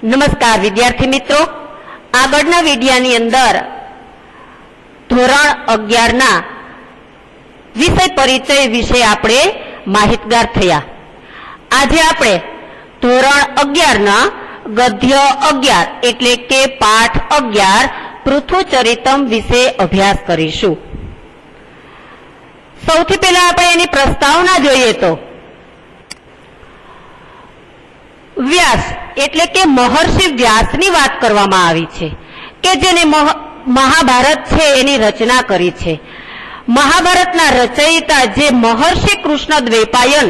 નમસ્કાર વિદ્યાર્થી મિત્રો, આગળના વિડિયાની અંદર ધોરણ 11 ના વિષય પરિચય વિશે આપણે માહિતગાર થયા। આજે આપણે ધોરણ 11 ના ગદ્ય 11 એટલે કે પાઠ 11 પૃથુચરિતમ વિશે અભ્યાસ કરીશું। સૌથી પહેલા આપણે એની પ્રસ્તાવના જોઈએ તો વ્યાસ એટલે કે મહર્ષિ વ્યાસની વાત કરવામાં આવી છે કે જેને મહાભારત છે એની રચના કરી છે। મહાભારતના રચયિતા જે મહર્ષિ કૃષ્ણદ્વૈપાયન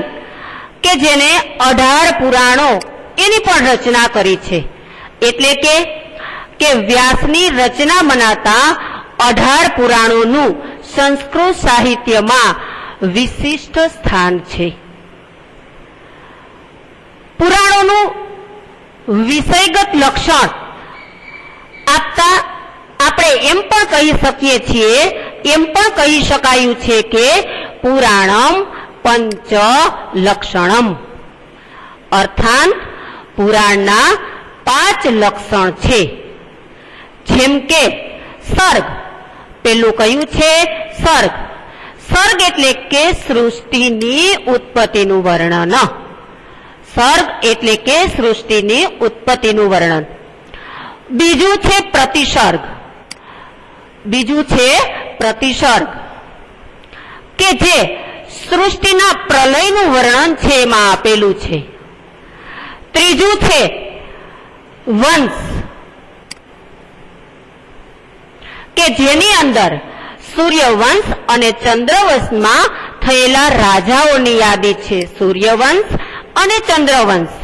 કે જેને 18 પુરાણો એની પણ રચના કરી છે, એટલે કે વ્યાસની રચના મનાતા 18 પુરાણોનું સંસ્કૃત સાહિત્યમાં વિશિષ્ટ સ્થાન છે। પુરાણોનું વિષયગત લક્ષણ આપતા આપણે એમ પણ કહી શકીએ છીએ, એમ પણ કહી શકાયું છે કે પુરાણમ પંચ લક્ષણમ, અર્થાત પુરાણના 5 લક્ષણ છે। જેમ કે સર્ગ, પેલું કયું છે? સર્ગ। સર્ગ એટલે કે સૃષ્ટિની ઉત્પત્તિનું વર્ણન। સર્ગ એટલે કે સૃષ્ટિની ઉત્પત્તિનું વર્ણન। બીજું છે પ્રતિસર્ગ। બીજું છે પ્રતિસર્ગ કે જે સૃષ્ટિના પ્રલયનું વર્ણન છે એમાં આપેલું છે। ત્રીજું છે વંશ કે જેની અંદર સૂર્યવંશ અને ચંદ્રવંશમાં થયેલા રાજાઓની યાદી છે। સૂર્યવંશ અને ચંદ્રવંશ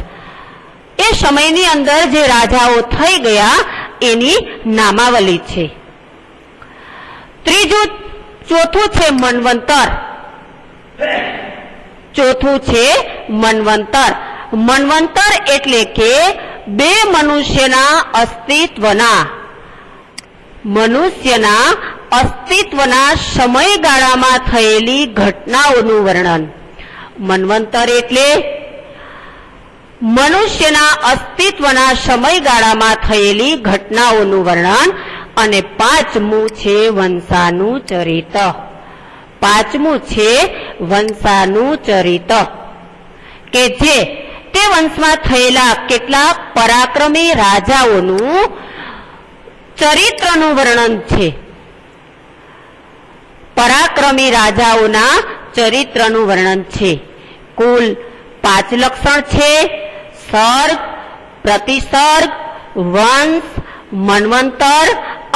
એ સમયની અંદર જે રાજાઓ થઈ ગયા એની નામાવલી છે। ચોથું છે મન્વંતર। ચોથું છે મન્વંતર। મન્વંતર એટલે કે બે મનુષ્યના અસ્તિત્વના સમયગાળામાં થયેલી ઘટનાઓનું વર્ણન। મન્વંતર એટલે મનુષ્યના અસ્તિત્વના સમયગાળામાં થયેલી ઘટનાઓનું વર્ણન। અને પાંચમું છે વંશાનુચરિત। પાંચમું છે વંશાનુચરિત કે જે તે વંશમાં થયેલા કેટલાક પરાક્રમી રાજાઓનું ચરિત્રનું વર્ણન છે। પરાક્રમી રાજાઓના ચરિત્રનું વર્ણન છે। કુલ 5 લક્ષણ છે: સર્ગ, પ્રતિસર્ગ, વંશ, મન્વંતર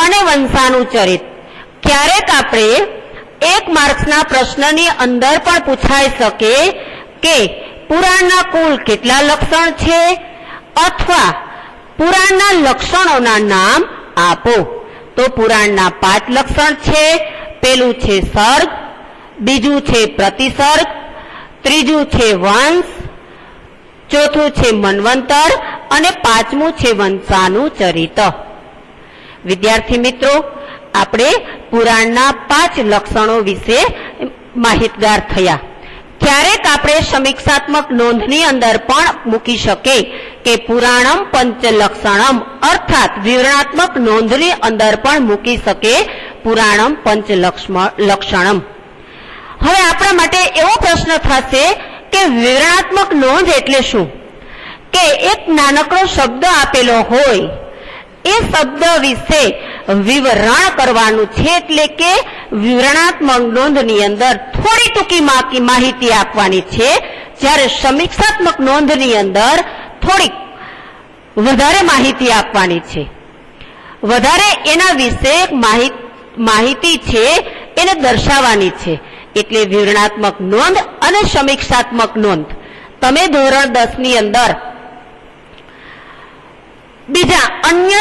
અને વંશાનુચરિત। ક્યારેક આપણે 1 માર્ક્સના પ્રશ્નની અંદર પણ પૂછાઈ શકે કે પુરાણના કુલ કેટલા લક્ષણ છે, અથવા પુરાણના લક્ષણોના નામ આપો। તો પુરાણના 5 લક્ષણ છે। પેલું છે સર્ગ, બીજું છે પ્રતિસર્ગ, ત્રીજું છે વંશ, ચોથું છે મન્વંતર અને પાંચમું છે વંશાનુચરિત। વિદ્યાર્થી મિત્રો, આપણે પુરાણના 5 લક્ષણો વિશે માહિતગાર થયા। ક્યારેક આપણે સમીક્ષાત્મક નોંધની અંદર પણ મૂકી શકે કે પુરાણમ પંચ લક્ષણમ, અર્થાત વિવરણાત્મક નોંધની અંદર પણ મૂકી શકે પુરાણમ પંચ લક્ષણમ। હવે આપણા માટે એવો પ્રશ્ન થશે કે વિવરણાત્મક નોંધ એટલે શું? કે એક નાનકડો શબ્દ આપેલો હોય, એ શબ્દ વિશે વિવરણ કરવાનું છે, એટલે કે વિવરણાત્મક નોંધની અંદર થોડી ટૂંકી માહિતી આપવાની છે, જ્યારે સમીક્ષાત્મક નોંધની અંદર થોડીક વધારે માહિતી આપવાની છે, વધારે એના વિશે માહિતી છે એને દર્શાવવાની છે। એટલે વિવરણાત્મક નોંધ અને સમીક્ષાત્મક નોંધ તમે ધોરણ 10 ની અંદર બીજા અન્ય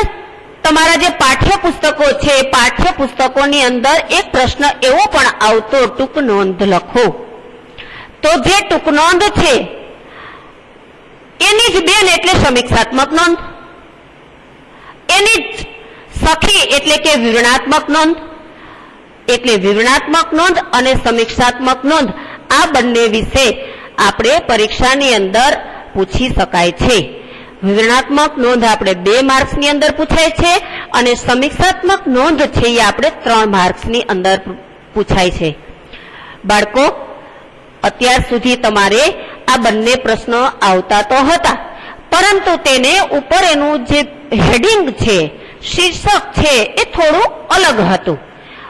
તમારા જે પાઠ્યપુસ્તકો છે, પાઠ્યપુસ્તકોની અંદર એક પ્રશ્ન એવો પણ આવતો, ટૂંક નોંધ લખો। તો જે ટૂંક નોંધ છે એની જ બેન એટલે સમીક્ષાત્મક નોંધ, એની જ સખી એટલે કે વિવરણાત્મક નોંધ। એટલે વિવરણાત્મક નોંધ અને સમીક્ષાત્મક નોંધ આ બંને વિશે આપણે પરીક્ષાની અંદર પૂછી શકાય છે। વિવરણાત્મક નોંધ આપણે 2 માર્ક્સની અંદર પૂછાય છે અને સમીક્ષાત્મક નોંધ છે એ આપણે 3 માર્ક્સની અંદર પૂછાય છે. બાળકો, અત્યાર સુધી તમારે આ બંને પ્રશ્નો આવતા તો હતા, પરંતુ તેને ઉપર એનું જે હેડિંગ છે, શીર્ષક છે, એ થોડું અલગ હતું.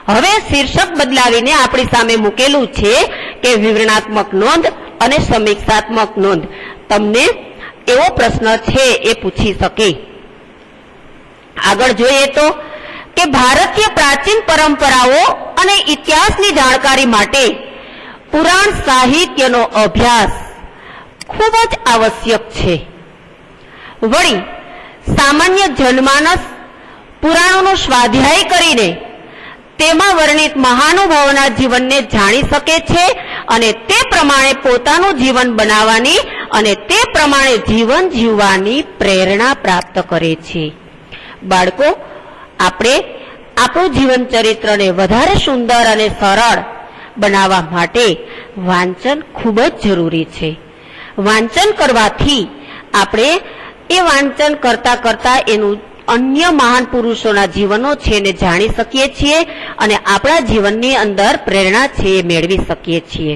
હવે શીર્ષક બદલાવીને આપણી સામે મૂકેલું છે કે વિવરણાત્મક નોંધ અને સમીક્ષાત્મક નોંધ. તમને એવો પ્રશ્ન છે એ પૂછી શકે. આગળ જોઈએ તો કે ભારતીય પ્રાચીન પરંપરાઓ અને ઇતિહાસની જાણકારી માટે પુરાણ સાહિત્યનો અભ્યાસ ખૂબ જ આવશ્યક છે. વળી સામાન્ય જનમાનસ પુરાણોનો સ્વાધ્યાય કરીને તેમાં વર્ણિત મહાનુભાવોના જીવનને જાણી શકે છે અને તે પ્રમાણે પોતાનું જીવન બનાવવાની અને તે પ્રમાણે જીવન જીવવાની પ્રેરણા પ્રાપ્ત કરે છે. બાળકો, આપણે આપણું જીવન ચરિત્રને વધારે સુંદર અને સરળ બનાવવા માટે વાંચન ખૂબ જ જરૂરી છે. વાંચન કરવાથી આપણે એ વાંચન કરતા કરતા એનું અન્ય મહાન પુરુષોના જીવનો છે એને જાણી શકીએ છીએ અને આપણા જીવનની અંદર પ્રેરણા છે એ મેળવી શકીએ છીએ.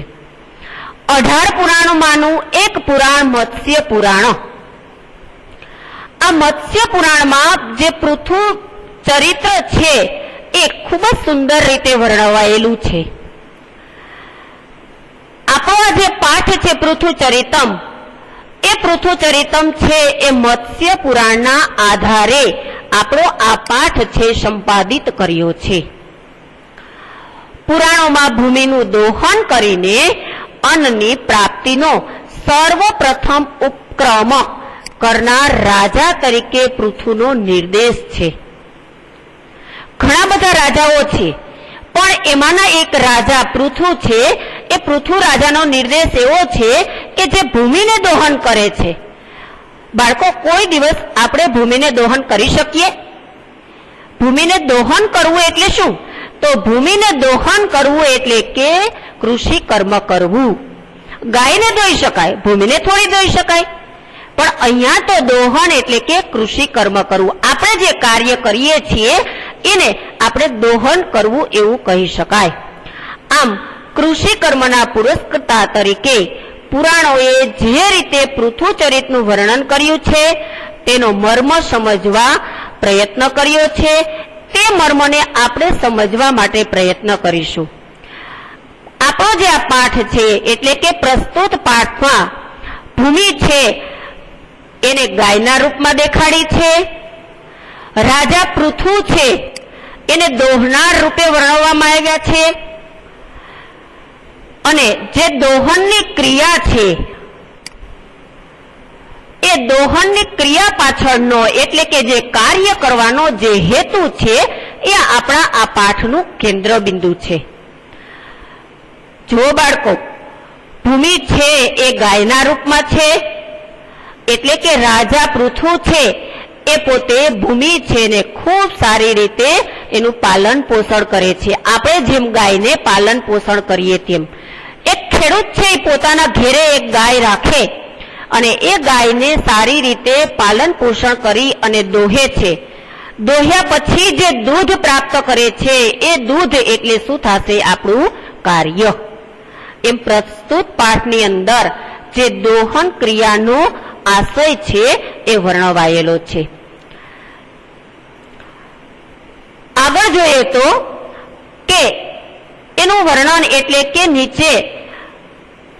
18 પુરાણોમાંનું એક પુરાણ મત્સ્ય પુરાણ. આ મત્સ્ય પુરાણમાં જે પૃથુ ચરિત્ર છે એ ખૂબ જ સુંદર રીતે વર્ણવાયેલું છે. આપણો જે પાઠ છે પૃથુ ચરિતમ, એ પૃથુ ચરિતમ છે એ મત્સ્ય પુરાણના આધારે આપણો આ પાઠ છે સંપાદિત કર્યો છે. પુરાણોમાં ભૂમિનું દોહન કરીને અન્નની પ્રાપ્તિનો સર્વપ્રથમ ઉપક્રમ કરનાર રાજા તરીકે પૃથુનો નિર્દેશ છે. ઘણા બધા રાજાઓ છે, પણ એમાંના એક રાજા પૃથુ છે. એ પૃથુ રાજાનો નિર્દેશ એવો છે કે જે ભૂમિને દોહન કરે છે. બાળકો, કોઈ દિવસ આપણે ભૂમિને દોહન કરી શકીએ? ભૂમિને દોહન કરવું એટલે શું? તો ભૂમિને દોહન કરવું એટલે કે કૃષિ કર્મ કરવું. ગાયને દોઈ શકાય, ભૂમિને થોડી દોઈ શકાય, પણ અહીંયા તો દોહન એટલે કે કૃષિ કર્મ કરવું. આપણે જે કાર્ય કરીએ છીએ એને આપણે દોહન કરવું એવું કહી શકાય. આમ કૃષિ કર્મના પુરસ્કર્તા તરીકે પુરાણોએ જે રીતે પૃથુ ચરિતનું વર્ણન કર્યું છે તેનો મર્મ સમજવા પ્રયત્ન કર્યો છે. તે મર્મને આપણે સમજવા માટે પ્રયત્ન કરીશું. આપણો જે આ પાઠ છે એટલે કે પ્રસ્તુત પાઠમાં ભૂમિ છે એને ગાયના રૂપમાં દેખાડી છે. રાજા પૃથુ છે એને દોહનાર રૂપે વર્ણવવામાં આવ્યા છે. અને જે દોહનની ક્રિયા છે એ દોહનની ક્રિયા પાછળનો એટલે કે જે કાર્ય કરવાનો જે હેતુ છે એ આપણા આ પાઠનું કેન્દ્ર બિંદુ છે. જો બાળકો, ભૂમિ છે એ ગાયના રૂપમાં છે, એટલે કે રાજા પૃથુ છે એ પોતે ભૂમિ છે ને ખૂબ સારી રીતે એનું પાલન પોષણ કરે છે. આપણે જેમ ગાયને પાલન પોષણ કરીએ તેમ એક ખેડૂત છે એ પોતાના ઘેરે એક ગાય રાખે અને એ ગાયને સારી રીતે પાલન પોષણ કરી અને દોહે છે. દોહ્યા પછી જે દૂધ પ્રાપ્ત કરે છે એ દૂધ એટલે શું થશે? આપણું કાર્ય. એમ પ્રસ્તુત પાઠની અંદર જે દોહન ક્રિયાનો આશય છે એ વર્ણવાયેલો છે. આગળ જોઈએ તો કે એનું વર્ણન એટલે કે નીચે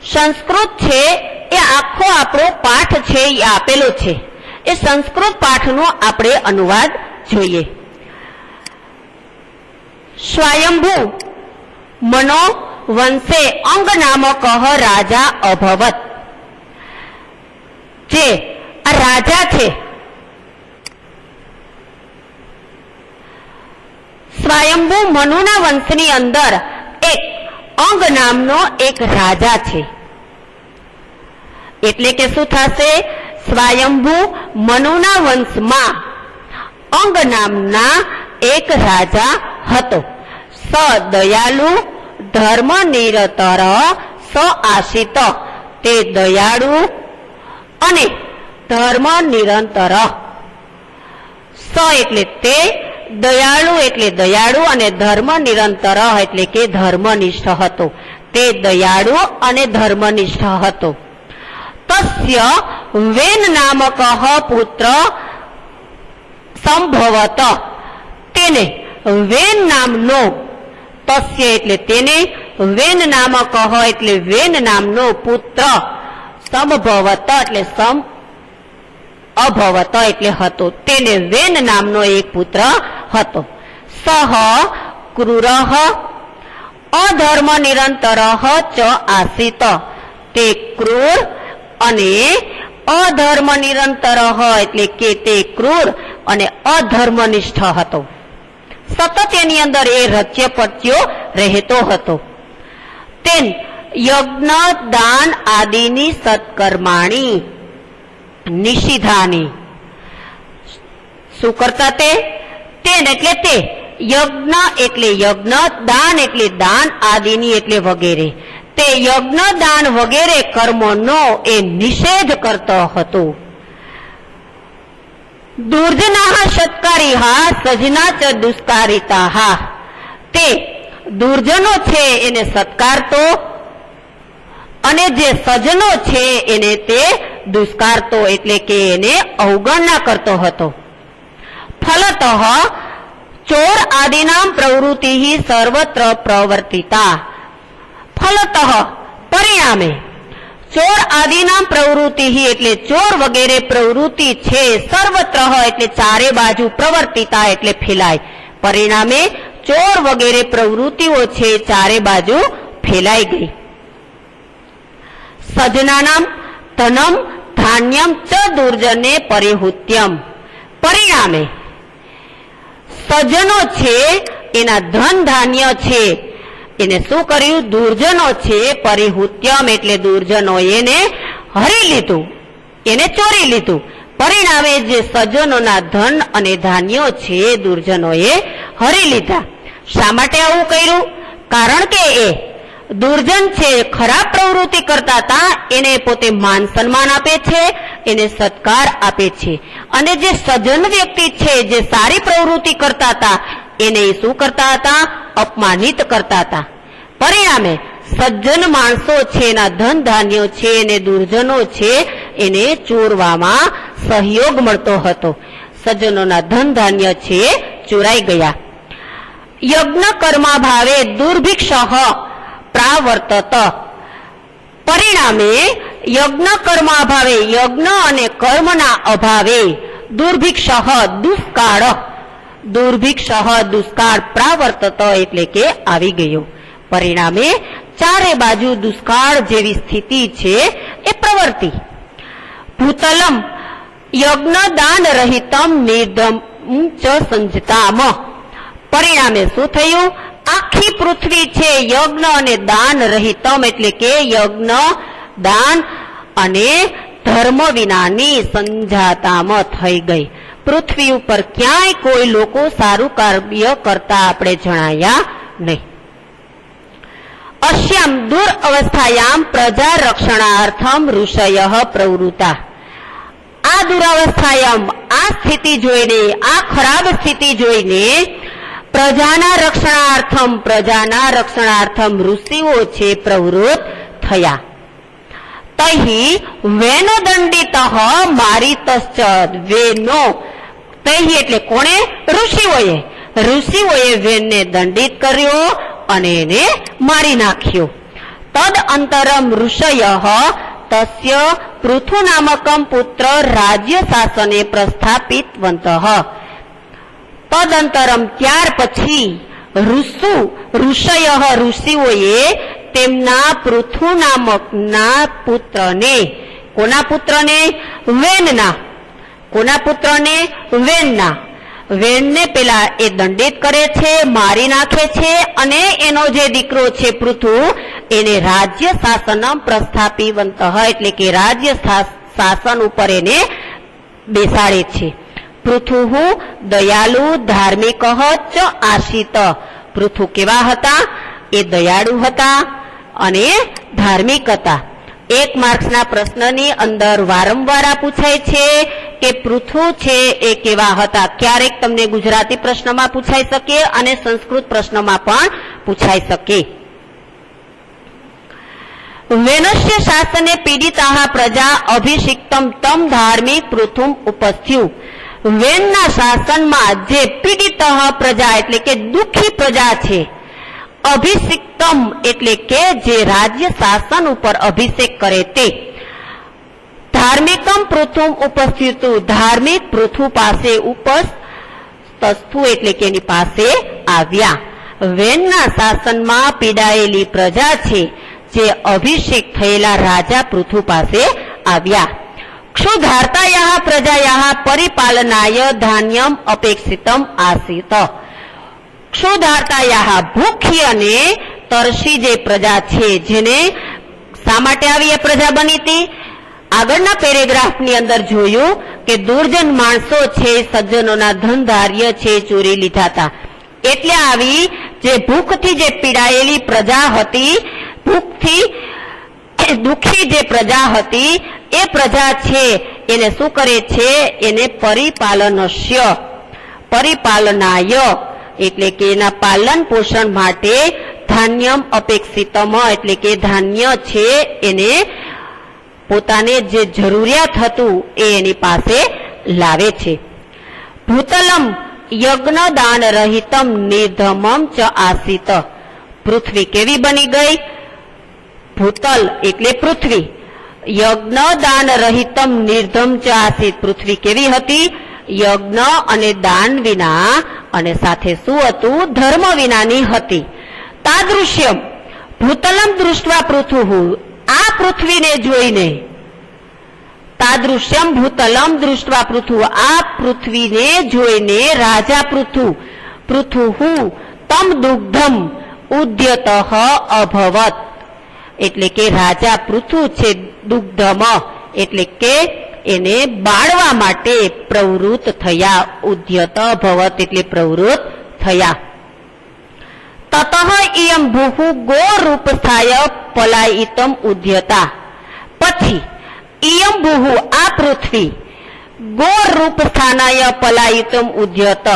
સંસ્કૃત છે એ આખો આપણો પાઠ છે એ આપેલો છે. એ સંસ્કૃત પાઠનો આપણે અનુવાદ જોઈએ. સ્વયંભૂ મનો વંશે અંગ નામક રાજા અભવત. જે આ રાજા છે સ્વયંભૂ મનુના વંશની અંદર એક અંગ નામનો એક રાજા છે. એટલે કે શું થશે? સ્વયંભૂ મનુના વંશમાં અંગ નામના એક રાજા હતો. સ દયાલુ ધર્મ નિરતર સ આશિત. તે દયાળુ અને ધર્મ નિરંતર. સ એટલે તે, દયાળુ એટલે દયાળુ અને ધર્મ નિરંતર એટલે કે ધર્મનિષ્ઠ હતો. તે દયાળુ અને ધર્મનિષ્ઠ હતો. તસ્ય વેન નામક પુત્ર સંભવત. તેને વેન નામનો, તસ્ય એટલે તેને, વેન નામક એટલે વેન નામનો પુત્ર, સંભવત એટલે અભવત એટલે હતો. તેને વેન નામનો એક પુત્ર હતો. સહ ક્રૂર અધર્મ નિરંતર ચ આસિત. તે ક્રૂર અને અધર્મ નિરંતર એટલે કે તે ક્રૂર અને અધર્મનિષ્ઠ હતો. સતત એની અંદર એ રચ્ય પચ્યો રહેતો હતો. તેન યજ્ઞ દાન આદિની સત્કર્માણી નિષિધાની. શું કરતા તે? તેન એટલે તે, યજ્ઞ એટલે યજ્ઞ, દાન એટલે દાન, આદિની એટલે વગેરે. તે યજ્ઞ દાન વગેરે કર્મોનો એ નિષેધ કરતો હતો. દુર્જનાહ સત્કારીહા સજના ચ દુષ્કારિતાહા. તે દુર્જનો છે એને સત્કારતો અને જે સજનો છે એને તે દુષ્કારતો એટલે કે એને અવગણના કરતો હતો. ફલતઃ ચોર આદિનામ પ્રવૃત્તિ સર્વત્ર પ્રવર્તિતા. ફલતઃ પરિણામે ચોર આદિનામ પ્રવૃત્તિ એટલે ચોર વગેરે પ્રવૃત્તિ છે, સર્વત્ર એટલે ચારે બાજુ, પ્રવર્તિતા એટલે ફેલાય. પરિણામે ચોર વગેરે પ્રવૃત્તિઓ છે ચારે બાજુ ફેલાઈ ગઈ. સજનાનામ ધનમ ધાન્યમ ચ દુર્જને પરિહુત્યમ. પરિણામે સજનો છે એના ધન ધાન્ય છે એને શું કર્યું? દુર્જનો છે પરિહુત્યમ એટલે દુર્જનો એને હરી લીધું, એને ચોરી લીધું. પરિણામે જે સજ્જનોના ધન અને ધાન્યો છે દુર્જનોએ હરી લીધા. શા માટે આવું કર્યું? કારણ કે એ દુર્જન છે, ખરાબ પ્રવૃત્તિ કરતા હતા, એને પોતે માન સન્માન આપે છે, એને સત્કાર આપે છે. અને જે સજ્જન વ્યક્તિ છે, જે સારી પ્રવૃત્તિ કરતા હતા, એને શું કરતા હતા? અપમાનિત કરતા હતા. પરિણામે સજ્જન માણસો છે એના ધન ધાન્યો છે એને દુર્જનો છે એને ચોરવામાં સહયોગ મળતો હતો. સજ્જનોના ધન ધાન્ય છે ચોરાઈ ગયા. યજ્ઞ કર્મા ભાવે દુર્ભિક્ષ પ્રાવર્તત. પરિણામે યજ્ઞ કર્મા ભાવે, યજ્ઞ અને કર્મના અભાવે, દુર્ભિક્ષ દુષ્કાળ, દુર્ભિક્ષ દુષ્કાળ પ્રાવર્તત એટલે કે આવી ગયો. પરિણામે ચારે બાજુ દુષ્કાળ જેવી સ્થિતિ છે એ પ્રવર્તી. ભૂતલમ યજ્ઞ દાન રહિતમ નિર્ધમ ચ સંજતામ. પરિણામે શું થયું? આખી પૃથ્વી છે યજ્ઞ અને દાન રહિતમ એટલે કે યજ્ઞ દાન અને ધર્મ વિનાની સંજાતામાં થઈ ગઈ. પૃથ્વી ઉપર ક્યાંય કોઈ લોકો સારું કાર્ય કરતા આપણે જણાયા નહીં. અશ્યામ દુરવસ્થાયામ પ્રજા રક્ષણાર્થમ ઋષયઃ પ્રવૃત્તા. આ દુરાવસ્થાયામ, આ સ્થિતિ જોઈને, આ ખરાબ સ્થિતિ જોઈને પ્રજાના રક્ષણાર્થમ ઋષિઓ છે પ્રવૃત્ત થયા. તહી વેનો દંડિત મારિતશ્ચ. વેનો તહી એટલે કોણે? ઋષિઓએ વેનને દંડિત કર્યો અને એને મારી નાખ્યો. તદ અંતરમ ઋષયઃ તસ્ય પૃથુ નામકમ પુત્ર રાજ્ય શાસને પ્રસ્થાપિતવંતઃ. તદંતરમ ત્યાર પછી ઋષિઓએ તેમના પૃથુ નામકના પુત્રને, કોના પુત્રને? વેનના. કોના પુત્રને? વેનના. વેનને પેલા એ દંડિત કરે છે, મારી નાખે છે અને એનો જે દીકરો છે પૃથુ એને રાજ્ય શાસન પ્રસ્થાપિતવંતઃ એટલે કે રાજ્ય શાસન ઉપર એને બેસાડે છે. પૃથુ દયાલુ ધાર્મિક ચ આશિત. પૃથુ કેવા હતા? એ દયાળુ હતા અને ધાર્મિક હતા. 1 માર્ક્સના પ્રશ્નની અંદર વારંવાર આ પૂછાય છે કે પૃથુ છે એ કેવા હતા. ક્યારેક તમને ગુજરાતી પ્રશ્નમાં પૂછાઈ શકે અને સંસ્કૃત પ્રશ્નમાં પણ પૂછાઈ શકે. વેનસ્ય શાસને પીડિતાઃ પ્રજા અભિષિક્તમ તમ ધાર્મિક પૃથુમ ઉપસ્થ્યુ. વેનના શાસનમાં જે પીડિત પ્રજા એટલે કે દુઃખી પ્રજા છે, અભિષિક્તમ એટલે કે જે રાજ્ય શાસન ઉપર અભિષેક કરે તે, ધાર્મિકમ પૃથુમ ઉપસ્થિતુ ધાર્મિક પૃથુ પાસે ઉપસ્થુ એટલે કે એની પાસે આવ્યા. વેનના શાસનમાં પીડાયેલી પ્રજા છે જે અભિષેક થયેલા રાજા પૃથુ પાસે આવ્યા. ક્ષુધાર્તાયાઃ પ્રજાયાઃ પરિપાલનાય ધાન્યમ અપેક્ષિતમ આસીત. ક્ષુધાર્તાયાઃ ભૂખી અને તરસી જે પ્રજા છે, જેને શા માટે આવી એ પ્રજા બની હતી? આગળના પેરેગ્રાફની અંદર જોયું કે દુર્જન માણસો છે, સજ્જનોના ધનધાર્ય છે, ચોરી લીધા હતા. એટલે આવી જે ભૂખથી જે પીડાયેલી પ્રજા હતી, ભૂખથી દુઃખી જે પ્રજા હતી, એ પ્રજા છે એને શું કરે છે? એને પરિપાલનાય એટલે કે એના પાલન પોષણ માટે ધાન્યમ અપેક્ષિતમ એટલે કે ધાન્ય છે એને પોતાને જે જરૂરિયાત હતું એ એની પાસે લાવે છે. ભૂતલમ યજ્ઞ દાન રહિતમ નિર્ધમમ ચ આસિત. પૃથ્વી કેવી બની ગઈ? ભૂતલ એટલે પૃથ્વી, યજ્ઞ દાન રહિતમ નિર્ધમ ચ આસિત. પૃથ્વી કેવી હતી? યજ્ઞ અને દાન વિના અને સાથે શું હતું? ધર્મ વિનાની હતી. તાદૃશ્યમ ભૂતલમ દૃષ્ટવા પૃથુઃ. આ પૃથ્વીને જોઈને, તાદૃશ્યમ ભૂતલમ દૃષ્ટવા પૃથુઃ, આ પૃથ્વીને જોઈને રાજા પૃથુઃ તમ દુગ્ધમ ઉદ્યતઃ અભવત. એટલે કે રાજા પૃથુ છે દુગ્ધમ એટલે કે એને બાળવા માટે પ્રવૃત્ત થયા. ઉદ્યત ભવત એટલે પ્રવૃત્ત થયા. તતઃ ઇયં ભૂઃ ગોરૂપસ્થાય પલાયિતમ ઉદ્યતા. પછી ઇયં ભૂઃ આ પૃથ્વી ગોરૂપસ્થાનાય પલાયિતમ ઉદ્યત,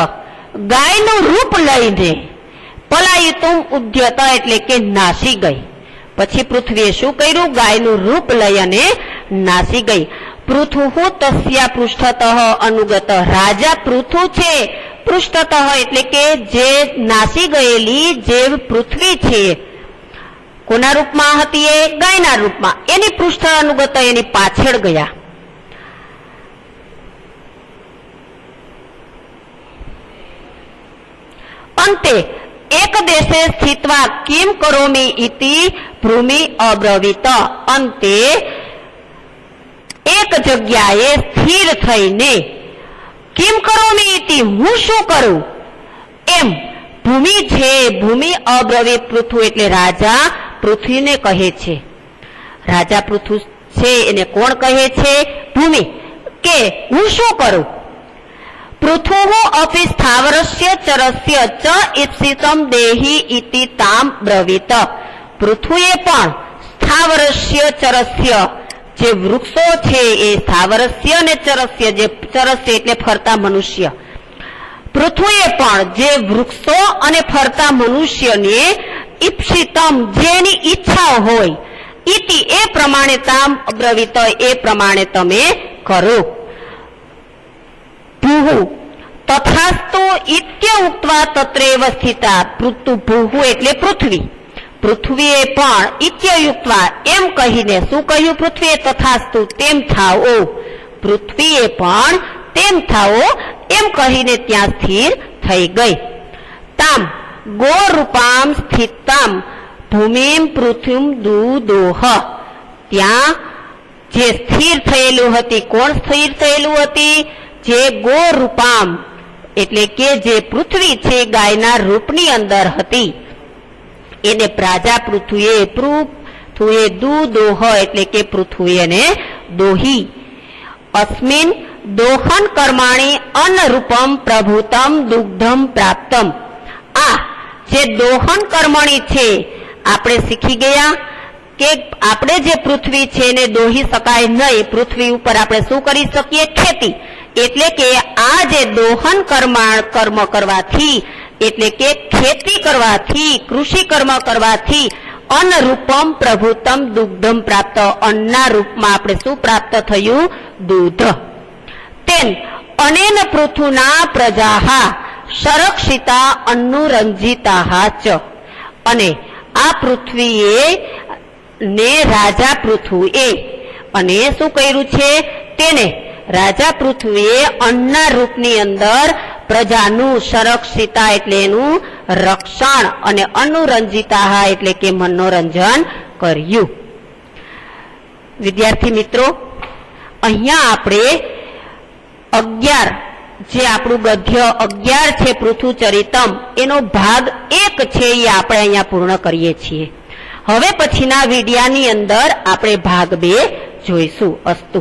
ગાયનું રૂપ લઈને પલાયિતમ ઉદ્યત એટલે કે નાસી ગઈ. પછી પૃથ્વીએ શું કર્યું? ગાયનું રૂપ લઈ અને નાસી ગઈ. પૃથુઃ તસ્યા પૃષ્ઠતઃ અનુગત. રાજા પૃથુ છે પૃષ્ઠતઃ એટલે કે જે નાસી ગયેલી જે પૃથ્વી છે, કોના રૂપમાં હતી? એ ગાયના રૂપમાં. એની પૃષ્ઠ અનુગત એની પાછળ ગયા. અંતે એક દેશે સ્થિત્વા કિમ કરોમિ ઇતિ ભૂમિ અબ્રવીત. અંતે એક જગ્યાએ સ્થિર થઈને કિમ કરોમિ ઇતિ હું શું કરું એમ ભૂમિ છે, ભૂમિ અબ્રવીત પૃથુ એટલે રાજા પૃથ્વીને કહે છે. રાજા પૃથુ છે એને કોણ કહે છે? ભૂમિ. કે હું શું કરું? પૃથુઃ અપિ સ્થાવરસ્ય ચરસ્ય ચ ઈપ્સિતમ દેહી ઇતિ તામ બ્રવીત. પૃથુએ પણ સ્થાવરસ્ય ચરસ્ય જે વૃક્ષો છે એ સ્થાવરસ્ય અને ચરસ્ય, જે ચરસ્ય એટલે ફરતા મનુષ્ય, પૃથુએ પણ જે વૃક્ષો અને ફરતા મનુષ્યને ઈપ્સિતમ જેની ઈચ્છા હોય, ઇતિ એ પ્રમાણે તામ બ્રવીત એ પ્રમાણે તમે કરો. ભૂહુ તથાસ્તુ ઇત્ય ઉક્ત્વા તત્રેવ સ્થિતા. ભૂહુ એટલે પૃથ્વી. પૃથ્વીએ પણ ઇત્ય યુક્ત્વા એમ કહીને શું કહ્યું? પૃથ્વીએ તથાસ્તુ તેમ થાઓ. પૃથ્વીએ પણ તેમ થાઓ એમ કહીને ત્યાં સ્થિર થઈ ગઈ. તામ ગોરૂપામ સ્થિતામ ભૂમિમ પૃથ્વીમ દુદોહ. ત્યાં જે સ્થિર થયેલું હતી, કોણ સ્થિર થયેલું હતી? જે ગોરૂપામ એટલે કે જે પૃથ્વી છે ગાયના રૂપની અંદર હતી એને રાજા પૃથુએ દુદોહ એટલે કે પૃથુએ એને દોહી. અસ્મિન દોહન કર્માણી અન્નરૂપમ પ્રભુતમ દુગ્ધમ પ્રાપ્તમ. આ જે દોહન કર્મણી છે આપણે શીખી ગયા કે આપણે જે પૃથ્વી છે એને દોહી શકાય નહીં, પૃથ્વી ઉપર આપણે શું કરી શકીએ? ખેતી. એટલે કે આ જે દોહન કર્મ કરવાથી, એટલે કે ખેતી કરવાથી, કૃષિ કર્મ કરવાથી અન્નરૂપમ પ્રભુતમ દુગ્ધમ પ્રાપ્ત, અન્નના રૂપમાં આપણે શું પ્રાપ્ત થયું? દૂધ. તેમ અનેન પૃથુના પ્રજાહા સંરક્ષિતા અનુરંજિતા ચ, અને આ પૃથ્વીએ ને રાજા પૃથુએ, અને શું કર્યું છે? તેને રાજા પૃથ્વીએ અન્નના રૂપની અંદર પ્રજાનું સંરક્ષિતા એટલે એનું રક્ષણ, અને અનુરંજિતા એટલે કે મનોરંજન કર્યું. વિદ્યાર્થી મિત્રો, અહીંયા આપણે 11 જે આપણું ગદ્ય 11 છે પૃથુચરિતમ, એનો ભાગ 1 છે એ આપણે અહીંયા પૂર્ણ કરીએ છીએ. હવે પછીના વિડિયાની અંદર આપણે ભાગ 2 જોઈશું. અસ્તુ.